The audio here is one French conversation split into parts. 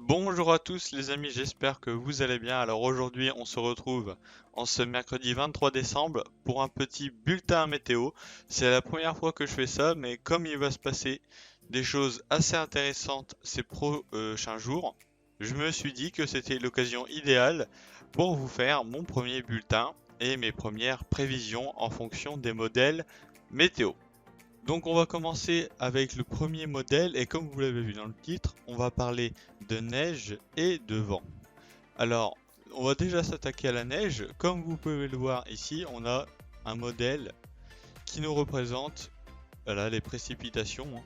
Bonjour à tous les amis, j'espère que vous allez bien. Alors aujourd'hui on se retrouve en ce mercredi 23 décembre pour un petit bulletin météo. C'est la première fois que je fais ça, mais comme il va se passer des choses assez intéressantes ces prochains jours, je me suis dit que c'était l'occasion idéale pour vous faire mon premier bulletin et mes premières prévisions en fonction des modèles météo. Donc on va commencer avec le premier modèle et comme vous l'avez vu dans le titre, on va parler de neige et de vent. Alors, on va déjà s'attaquer à la neige. Comme vous pouvez le voir ici, on a un modèle qui nous représente voilà, les précipitations, hein.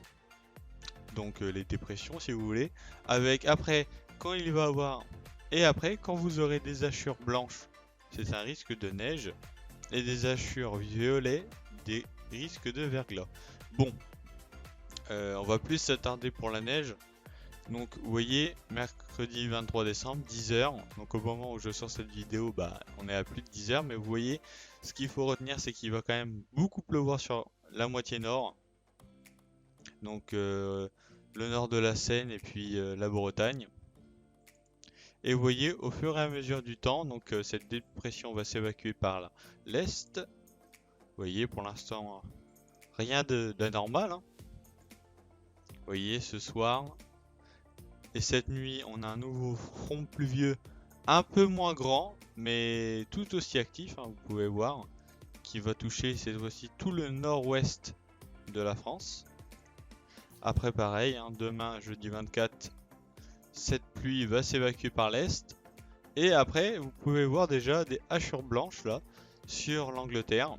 Donc les dépressions si vous voulez, avec après quand il va avoir et après quand vous aurez des hachures blanches, c'est un risque de neige et des hachures violets, des risques de verglas. Bon, on va plus s'attarder pour la neige. Donc vous voyez, mercredi 23 décembre, 10h. Donc au moment où je sors cette vidéo, bah on est à plus de 10h. Mais vous voyez, ce qu'il faut retenir, c'est qu'il va quand même beaucoup pleuvoir sur la moitié nord. Donc le nord de la Seine et puis la Bretagne. Et vous voyez, au fur et à mesure du temps, donc cette dépression va s'évacuer par l'est. Vous voyez, pour l'instant, rien d'anormal, hein. Vous voyez, ce soir, et cette nuit, on a un nouveau front pluvieux un peu moins grand, mais tout aussi actif, hein, vous pouvez voir, qui va toucher cette fois-ci tout le nord-ouest de la France. Après pareil, hein, demain, jeudi 24, cette pluie va s'évacuer par l'est. Et après, vous pouvez voir déjà des hachures blanches là, sur l'Angleterre.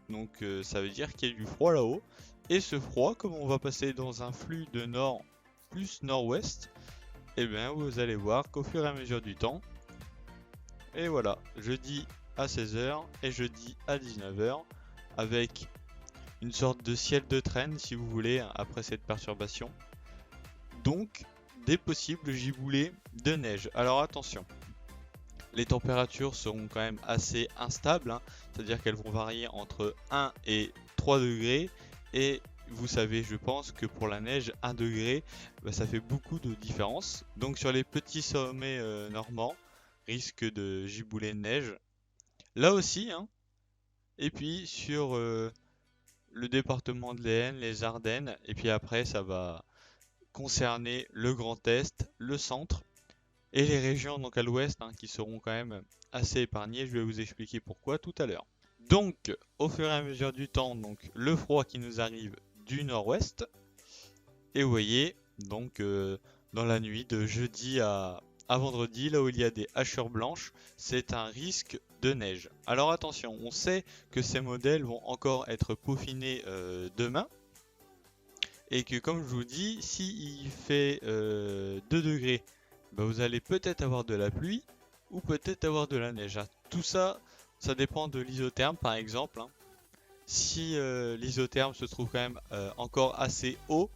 Donc ça veut dire qu'il y a du froid là-haut. Et ce froid, comme on va passer dans un flux de nord plus nord-ouest, et bien vous allez voir qu'au fur et à mesure du temps, et voilà, jeudi à 16h et jeudi à 19h, avec une sorte de ciel de traîne si vous voulez, après cette perturbation. Donc, des possibles giboulées de neige. Alors attention, les températures seront quand même assez instables, hein, c'est-à-dire qu'elles vont varier entre 1 et 3 degrés. Et vous savez, je pense que pour la neige, 1 degré, bah, ça fait beaucoup de différence. Donc sur les petits sommets normands, risque de giboulées de neige. Là aussi, hein. Et puis sur le département de l'Aisne, les Ardennes, et puis après ça va concerner le Grand Est, le centre et les régions donc à l'ouest, hein, qui seront quand même assez épargnées. Je vais vous expliquer pourquoi tout à l'heure. Donc, au fur et à mesure du temps, donc le froid qui nous arrive du nord-ouest. Et vous voyez, donc dans la nuit de jeudi à vendredi, là où il y a des hachures blanches, c'est un risque de neige. Alors attention, on sait que ces modèles vont encore être peaufinés demain. Et que comme je vous dis, si il fait 2 degrés, bah, vous allez peut-être avoir de la pluie ou peut-être avoir de la neige, hein. Tout ça, ça dépend de l'isotherme par exemple, hein. Si l'isotherme se trouve quand même encore assez haut,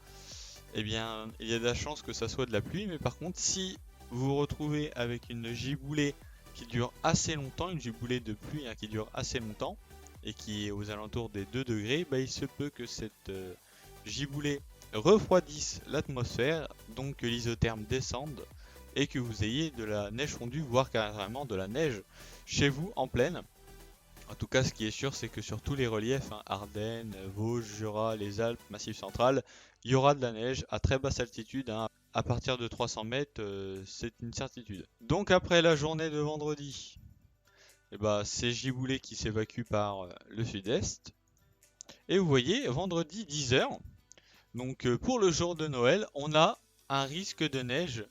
eh bien il y a de la chance que ça soit de la pluie. Mais par contre, si vous vous retrouvez avec une giboulée qui dure assez longtemps, une giboulée de pluie, hein, qui dure assez longtemps et qui est aux alentours des 2 degrés, bah, il se peut que cette giboulée refroidisse l'atmosphère, donc que l'isotherme descende et que vous ayez de la neige fondue, voire carrément de la neige chez vous en plaine. En tout cas, ce qui est sûr, c'est que sur tous les reliefs, hein, Ardennes, Vosges, Jura, les Alpes, Massif central, il y aura de la neige à très basse altitude, hein. À partir de 300 mètres, c'est une certitude. Donc après la journée de vendredi, eh ben, c'est giboulée qui s'évacue par le sud-est. Et vous voyez, vendredi 10h, donc pour le jour de Noël, on a un risque de neige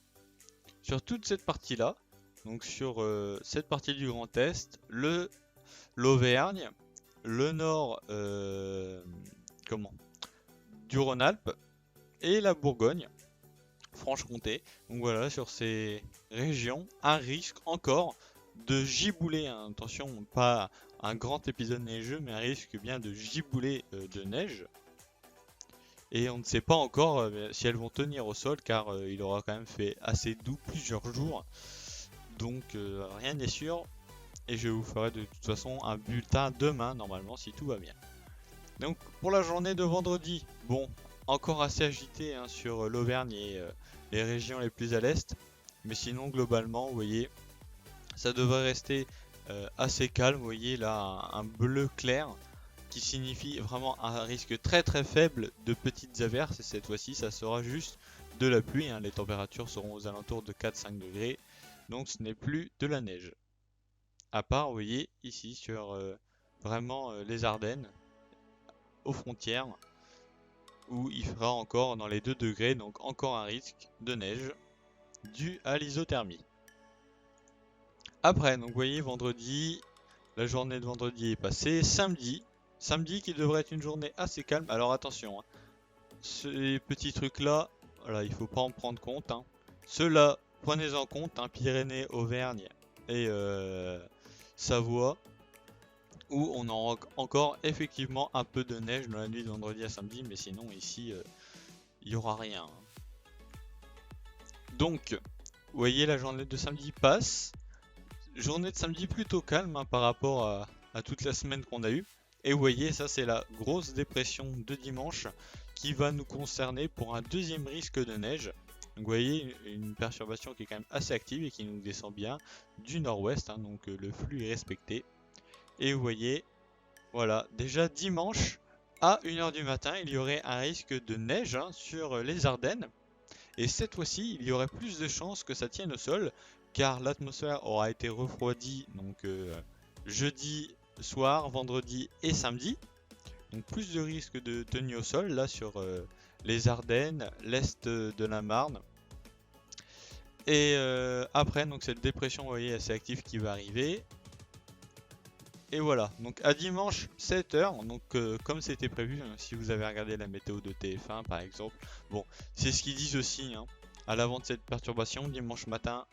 sur toute cette partie-là. Donc sur cette partie du Grand Est, l'Auvergne, le nord comment du Rhône-Alpes et la Bourgogne, Franche-Comté. Donc voilà, sur ces régions, un risque encore de giboulée, hein. Attention, pas un grand épisode neigeux, mais un risque bien de giboulée de neige. Et on ne sait pas encore si elles vont tenir au sol car il aura quand même fait assez doux plusieurs jours. Donc rien n'est sûr. Et je vous ferai de toute façon un bulletin demain normalement si tout va bien. Donc pour la journée de vendredi, bon, encore assez agité, hein, sur l'Auvergne et les régions les plus à l'est. Mais sinon, globalement, vous voyez, ça devrait rester assez calme. Vous voyez là un bleu clair qui signifie vraiment un risque très très faible de petites averses. Et cette fois-ci, ça sera juste de la pluie, hein. Les températures seront aux alentours de 4-5 degrés. Donc ce n'est plus de la neige. À part, vous voyez, ici sur vraiment les Ardennes, aux frontières, où il fera encore dans les 2 degrés, donc encore un risque de neige dû à l'isothermie. Après, donc vous voyez, vendredi, la journée de vendredi est passée. Samedi qui devrait être une journée assez calme. Alors attention, hein, ces petits trucs là, voilà, il faut pas en prendre compte, hein. Ceux-là, prenez en compte, hein, Pyrénées, Auvergne et Savoie, où on aura encore effectivement un peu de neige dans la nuit de vendredi à samedi, mais sinon ici, il n'y aura rien, hein. Donc, vous voyez, la journée de samedi passe. Journée de samedi plutôt calme, hein, par rapport à toute la semaine qu'on a eue. Et vous voyez, ça c'est la grosse dépression de dimanche qui va nous concerner pour un deuxième risque de neige. Donc vous voyez, une perturbation qui est quand même assez active et qui nous descend bien du nord-ouest, hein, donc le flux est respecté. Et vous voyez, voilà, déjà dimanche à 1h du matin, il y aurait un risque de neige, hein, sur les Ardennes. Et cette fois-ci, il y aurait plus de chances que ça tienne au sol, car l'atmosphère aura été refroidie donc jeudi soir, vendredi et samedi. Donc plus de risques de tenue au sol là sur les Ardennes, l'est de la Marne. Et après, donc cette dépression, vous voyez, assez active qui va arriver. Et voilà, donc à dimanche 7h, donc comme c'était prévu, hein, si vous avez regardé la météo de TF1 par exemple, bon, c'est ce qu'ils disent aussi, hein, à l'avant de cette perturbation, dimanche matin,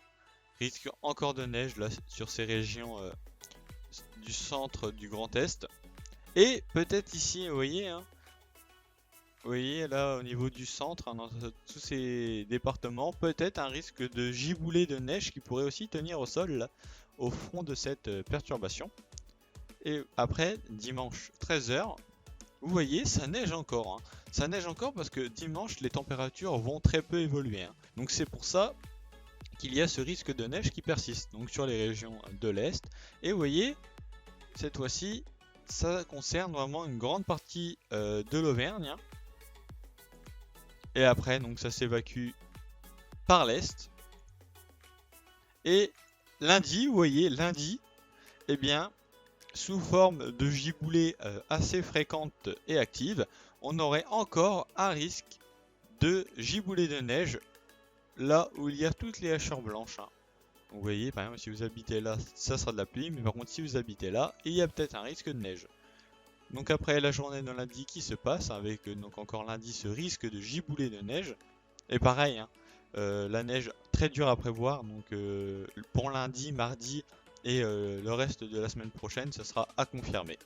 risque encore de neige là sur ces régions du centre du Grand Est. Et peut-être ici, vous voyez là au niveau du centre, hein, dans tous ces départements, peut-être un risque de giboulée de neige qui pourrait aussi tenir au sol là, au fond de cette perturbation. Et après, dimanche 13h, vous voyez, ça neige encore, hein. Ça neige encore parce que dimanche, les températures vont très peu évoluer, hein. Donc c'est pour ça qu'il y a ce risque de neige qui persiste, donc sur les régions de l'Est. Et vous voyez, cette fois-ci, ça concerne vraiment une grande partie de l'Auvergne, hein. Et après, donc ça s'évacue par l'Est. Et lundi, vous voyez, lundi, eh bien, sous forme de giboulées assez fréquentes et actives, on aurait encore un risque de giboulées de neige là où il y a toutes les hachures blanches, hein. Vous voyez, par exemple, si vous habitez là, ça sera de la pluie, mais par contre, si vous habitez là, il y a peut-être un risque de neige. Donc après la journée de lundi qui se passe, avec donc encore lundi ce risque de giboulées de neige, et pareil, hein, la neige très dure à prévoir, donc pour lundi, mardi, et le reste de la semaine prochaine, ce sera à confirmer.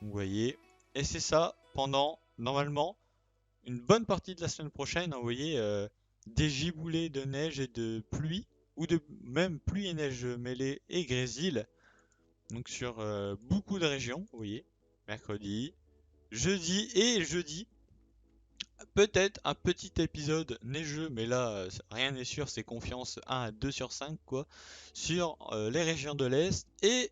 Vous voyez, et c'est ça pendant, normalement, une bonne partie de la semaine prochaine, hein, vous voyez, des giboulées de neige et de pluie, ou de même pluie et neige mêlée et grésil, donc sur beaucoup de régions, vous voyez, mercredi, jeudi et jeudi. Peut-être un petit épisode neigeux, mais là, rien n'est sûr, c'est confiance 1 à 2 sur 5, quoi, sur les régions de l'Est, et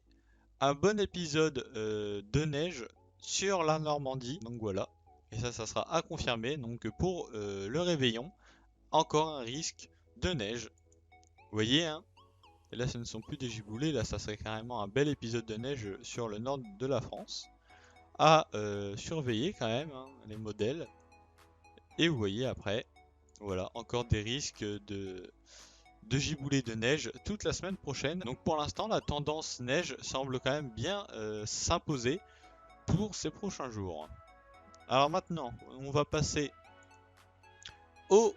un bon épisode de neige sur la Normandie, donc voilà. Et ça sera à confirmer, donc pour le réveillon, encore un risque de neige. Vous voyez, hein, et là ce ne sont plus des giboulées, là ça serait carrément un bel épisode de neige sur le nord de la France. À surveiller quand même, hein, les modèles. Et vous voyez après, voilà, encore des risques de giboulées de neige toute la semaine prochaine. Donc pour l'instant, la tendance neige semble quand même bien s'imposer pour ces prochains jours. Alors maintenant, on va passer aux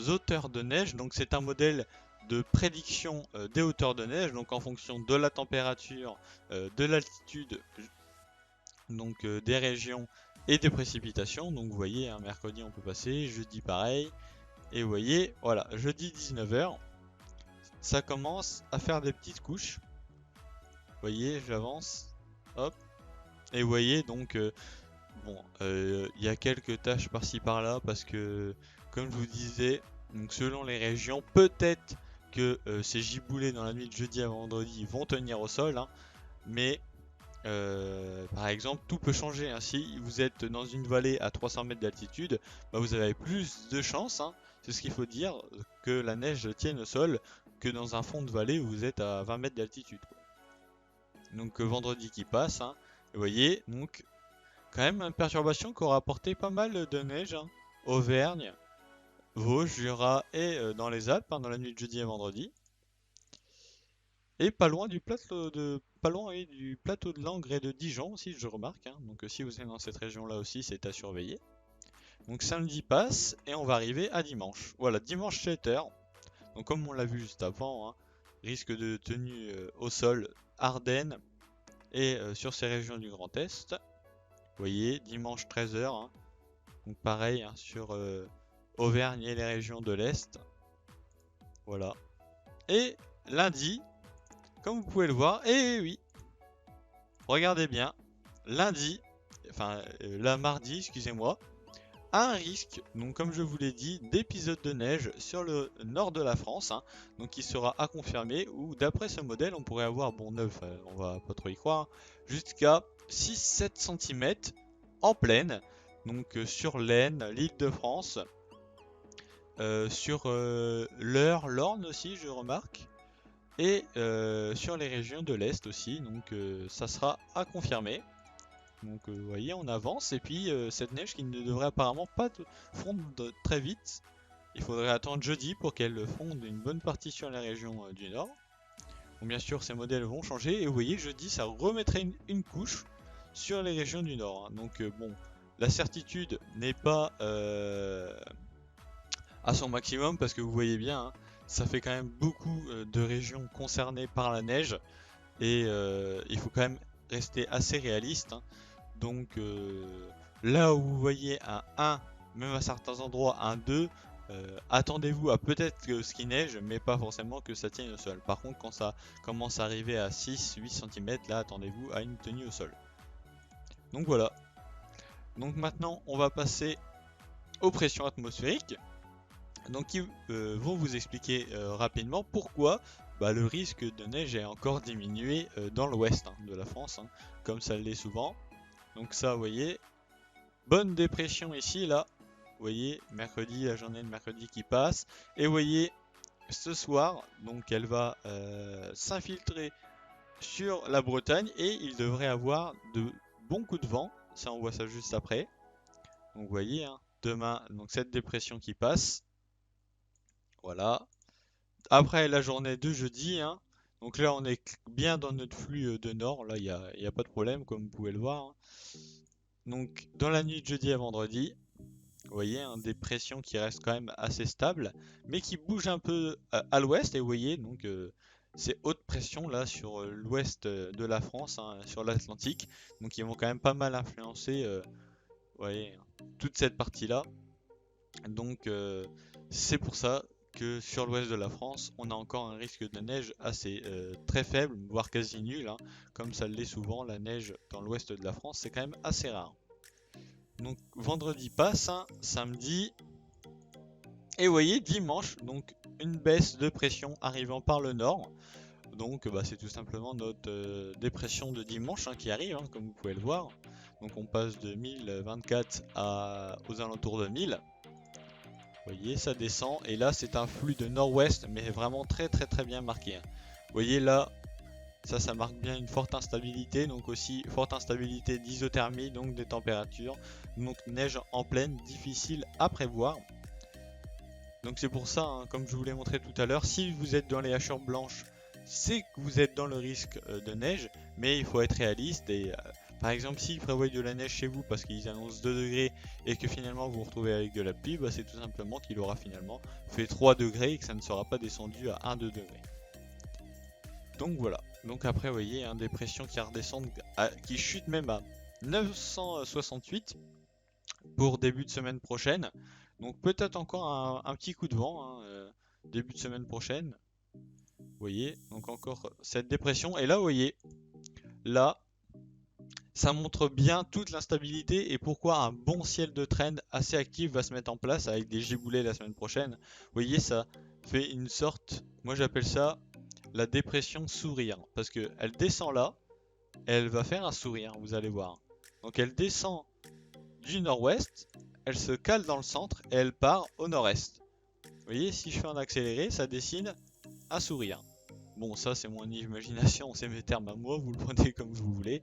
hauteurs de neige. Donc c'est un modèle de prédiction des hauteurs de neige, donc en fonction de la température, de l'altitude, donc des régions et des précipitations. Donc vous voyez, un mercredi on peut passer, jeudi pareil. Et vous voyez, voilà, jeudi 19h, ça commence à faire des petites couches. Vous voyez, j'avance, hop. Et vous voyez donc, bon, il y a quelques tâches par-ci par-là parce que, comme je vous disais, Donc selon les régions, peut-être que ces giboulées dans la nuit de jeudi à vendredi vont tenir au sol, hein, mais par exemple, tout peut changer, hein. Si vous êtes dans une vallée à 300 mètres d'altitude, bah, vous avez plus de chances, hein, c'est ce qu'il faut dire, que la neige tienne au sol que dans un fond de vallée où vous êtes à 20 mètres d'altitude, quoi. Donc vendredi qui passe, hein, vous voyez, donc quand même une perturbation qui aura apporté pas mal de neige, hein. Auvergne, Vosges, Jura et dans les Alpes, hein, dans la nuit de jeudi à vendredi. Et pas loin du plateau oui, du plateau de Langres et de Dijon aussi, je remarque, hein. Donc si vous êtes dans cette région-là aussi, c'est à surveiller. Donc samedi passe et on va arriver à dimanche. Voilà, dimanche 7h. Donc comme on l'a vu juste avant, hein, risque de tenue au sol Ardennes et sur ces régions du Grand Est. Vous voyez, dimanche 13h, hein. Donc pareil, hein, sur Auvergne et les régions de l'Est. Voilà. Et lundi, comme vous pouvez le voir, et oui, regardez bien, lundi, enfin la mardi, excusez-moi, un risque, donc comme je vous l'ai dit, d'épisode de neige sur le nord de la France, hein, donc qui sera à confirmer, ou d'après ce modèle, on pourrait avoir, bon neuf, on va pas trop y croire, hein, jusqu'à 6-7 cm en plaine, donc sur l'Aisne, l'Île-de-France, sur l'Eure, l'Orne aussi, je remarque, et sur les régions de l'Est aussi, donc ça sera à confirmer. Donc vous voyez, on avance, et puis cette neige qui ne devrait apparemment pas fondre très vite. Il faudrait attendre jeudi pour qu'elle fonde une bonne partie sur les régions du nord. Donc bien sûr, ces modèles vont changer, et vous voyez, jeudi, ça remettrait une couche sur les régions du nord, hein. Donc bon, la certitude n'est pas à son maximum, parce que vous voyez bien, hein, ça fait quand même beaucoup de régions concernées par la neige, et il faut quand même rester assez réaliste, hein. Donc là où vous voyez un 1, même à certains endroits un 2, attendez-vous à peut-être que ce qui neige, mais pas forcément que ça tienne au sol. Par contre, quand ça commence à arriver à 6-8 cm, là attendez-vous à une tenue au sol. Donc voilà. Donc maintenant, on va passer aux pressions atmosphériques. Donc qui vont vous expliquer rapidement pourquoi le risque de neige est encore diminué dans l'ouest, hein, de la France, hein, comme ça l'est souvent. Donc ça, vous voyez, bonne dépression ici, là. Vous voyez, mercredi, la journée de mercredi qui passe. Et vous voyez, ce soir, donc elle va s'infiltrer sur la Bretagne et il devrait avoir de bons coups de vent. Ça, on voit ça juste après. Donc vous voyez, hein, demain, donc cette dépression qui passe. Voilà. Après la journée de jeudi, hein, donc là on est bien dans notre flux de nord. Là, il n'y a pas de problème, comme vous pouvez le voir, hein. Donc dans la nuit de jeudi à vendredi, vous voyez, hein, des pressions qui restent quand même assez stables, mais qui bougent un peu à l'ouest. Et vous voyez, donc ces hautes pressions là sur l'ouest de la France, hein, sur l'Atlantique, donc ils vont quand même pas mal influencer, vous voyez, toute cette partie-là. Donc c'est pour ça que sur l'ouest de la France, on a encore un risque de neige assez très faible, voire quasi nul, hein, comme ça l'est souvent. La neige dans l'ouest de la France, c'est quand même assez rare. Donc vendredi passe, hein, samedi, et vous voyez dimanche, donc une baisse de pression arrivant par le nord. Donc c'est tout simplement notre dépression de dimanche, hein, qui arrive, hein, comme vous pouvez le voir. Donc on passe de 1024 aux alentours de 1000. Vous voyez, ça descend, et là c'est un flux de nord-ouest, mais vraiment très très très bien marqué, hein. Vous voyez là, ça marque bien une forte instabilité, donc aussi forte instabilité d'isothermie, donc des températures, donc neige en pleine, difficile à prévoir. Donc c'est pour ça, hein, comme je vous l'ai montré tout à l'heure, si vous êtes dans les hachures blanches, c'est que vous êtes dans le risque de neige, mais il faut être réaliste. Et par exemple, s'ils prévoient de la neige chez vous parce qu'ils annoncent 2 degrés et que finalement vous vous retrouvez avec de la pluie, c'est tout simplement qu'il aura finalement fait 3 degrés et que ça ne sera pas descendu à 1-2 degrés. Donc voilà. Donc après, vous voyez, hein, des pressions qui redescendent, qui chutent même à 968 pour début de semaine prochaine. Donc peut-être encore un petit coup de vent, hein, début de semaine prochaine. Vous voyez, donc encore cette dépression. Et là, vous voyez, là, Ça montre bien toute l'instabilité et pourquoi un bon ciel de trend assez actif va se mettre en place avec des giboulées la semaine prochaine. Vous voyez, ça fait une sorte, moi j'appelle ça la dépression sourire, parce que elle descend là, et elle va faire un sourire, vous allez voir. Donc elle descend du nord-ouest, elle se cale dans le centre et elle part au nord-est. Vous voyez, si je fais un accéléré, ça dessine un sourire. Bon, ça c'est mon imagination, c'est mes termes à moi, vous le prenez comme vous voulez.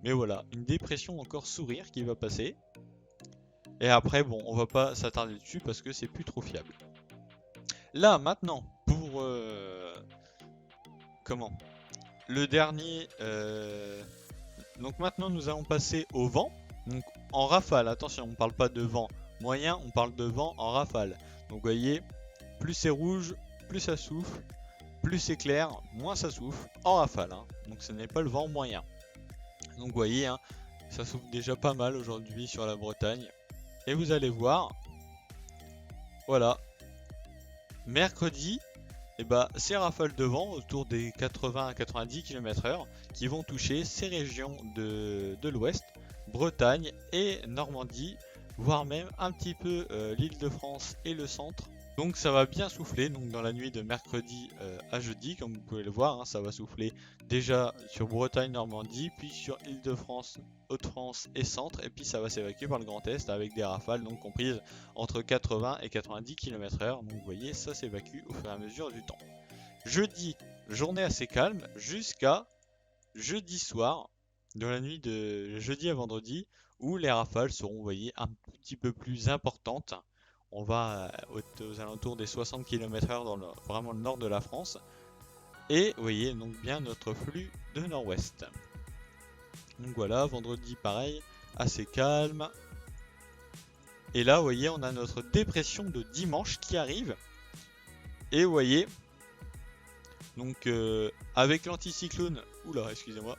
Mais voilà, une dépression encore sourire qui va passer. Et après, bon, on va pas s'attarder dessus parce que c'est plus trop fiable. Là, maintenant, pour... comment le dernier... donc maintenant, nous allons passer au vent. Donc en rafale, attention, on parle pas de vent moyen, on parle de vent en rafale. Donc vous voyez, plus c'est rouge, plus ça souffle. Plus c'est clair, moins ça souffle en rafale. Hein. Donc ce n'est pas le vent moyen. Donc vous voyez, hein, ça souffle déjà pas mal aujourd'hui sur la Bretagne. Et vous allez voir, voilà, mercredi, et bah, ces rafales de vent autour des 80 à 90 km/h qui vont toucher ces régions de l'ouest, Bretagne et Normandie, voire même un petit peu l'Île-de-France et le centre. Donc ça va bien souffler donc dans la nuit de mercredi à jeudi, comme vous pouvez le voir, hein, ça va souffler déjà sur Bretagne, Normandie, puis sur Île-de-France, Hauts-de-France et centre, et puis ça va s'évacuer par le Grand Est avec des rafales donc comprises entre 80 et 90 km/h. Donc vous voyez, ça s'évacue au fur et à mesure du temps. Jeudi, journée assez calme jusqu'à jeudi soir, dans la nuit de jeudi à vendredi, où les rafales seront, vous voyez, un petit peu plus importantes. On va aux alentours des 60 km/h dans vraiment le nord de la France. Et vous voyez donc bien notre flux de nord-ouest. Donc voilà, vendredi pareil, assez calme. Et là, vous voyez, on a notre dépression de dimanche qui arrive. Et vous voyez, donc avec l'anticyclone, oula, excusez-moi,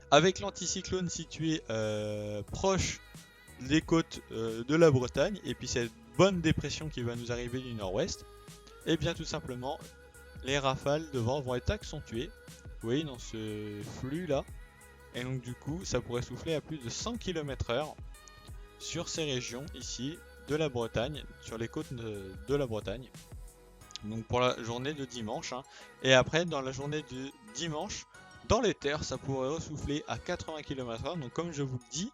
avec l'anticyclone situé proche des côtes de la Bretagne, et puis cette bonne dépression qui va nous arriver du nord-ouest, et bien tout simplement, les rafales de vent vont être accentuées, vous voyez, dans ce flux là, et donc du coup, ça pourrait souffler à plus de 100 km/h sur ces régions ici de la Bretagne, sur les côtes de la Bretagne. Donc pour la journée de dimanche, hein. Et après dans la journée de dimanche, dans les terres, ça pourrait ressouffler à 80 km/h. Donc comme je vous le dis,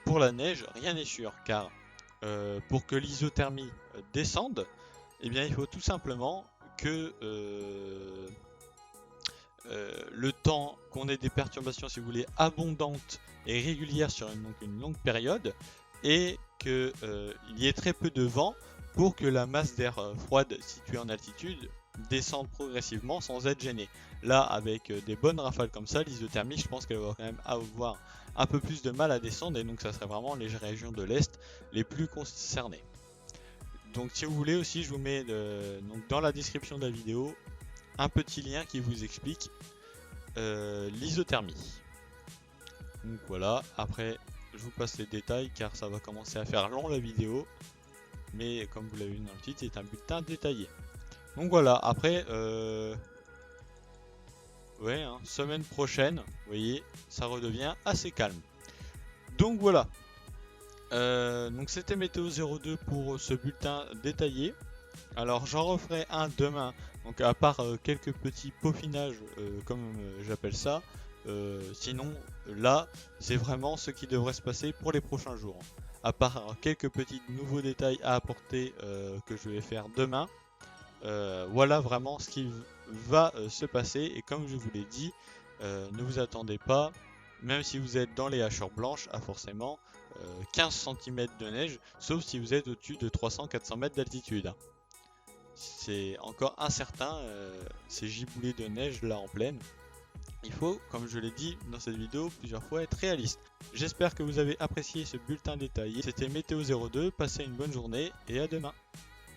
pour la neige, rien n'est sûr, car pour que l'isothermie descende, eh bien il faut tout simplement que le temps qu'on ait des perturbations, si vous voulez, abondantes et régulières sur une longue période, et qu'il y ait très peu de vent pour que la masse d'air froide située en altitude descende progressivement sans être gênée. Là, avec des bonnes rafales comme ça, l'isothermie, je pense qu'elle va quand même avoir un peu plus de mal à descendre, et donc ça serait vraiment les régions de l'Est les plus concernées. Donc si vous voulez aussi, je vous mets donc dans la description de la vidéo un petit lien qui vous explique l'isothermie. Donc voilà, après je vous passe les détails car ça va commencer à faire long la vidéo, mais comme vous l'avez vu dans le titre, c'est un bulletin détaillé. Donc voilà, après ouais, hein, semaine prochaine, vous voyez, ça redevient assez calme. Donc voilà, donc c'était Météo 02 pour ce bulletin détaillé. Alors j'en referai un demain, donc à part quelques petits peaufinages comme j'appelle ça, sinon là c'est vraiment ce qui devrait se passer pour les prochains jours. À part quelques petits nouveaux détails à apporter que je vais faire demain, voilà vraiment ce qui va se passer, et comme je vous l'ai dit, ne vous attendez pas, même si vous êtes dans les hachures blanches, à forcément 15 cm de neige, sauf si vous êtes au-dessus de 300-400 mètres d'altitude. C'est encore incertain ces giboulées de neige là en plaine. Il faut, comme je l'ai dit dans cette vidéo plusieurs fois, être réaliste. J'espère que vous avez apprécié ce bulletin détaillé. C'était Météo 02, passez une bonne journée et à demain.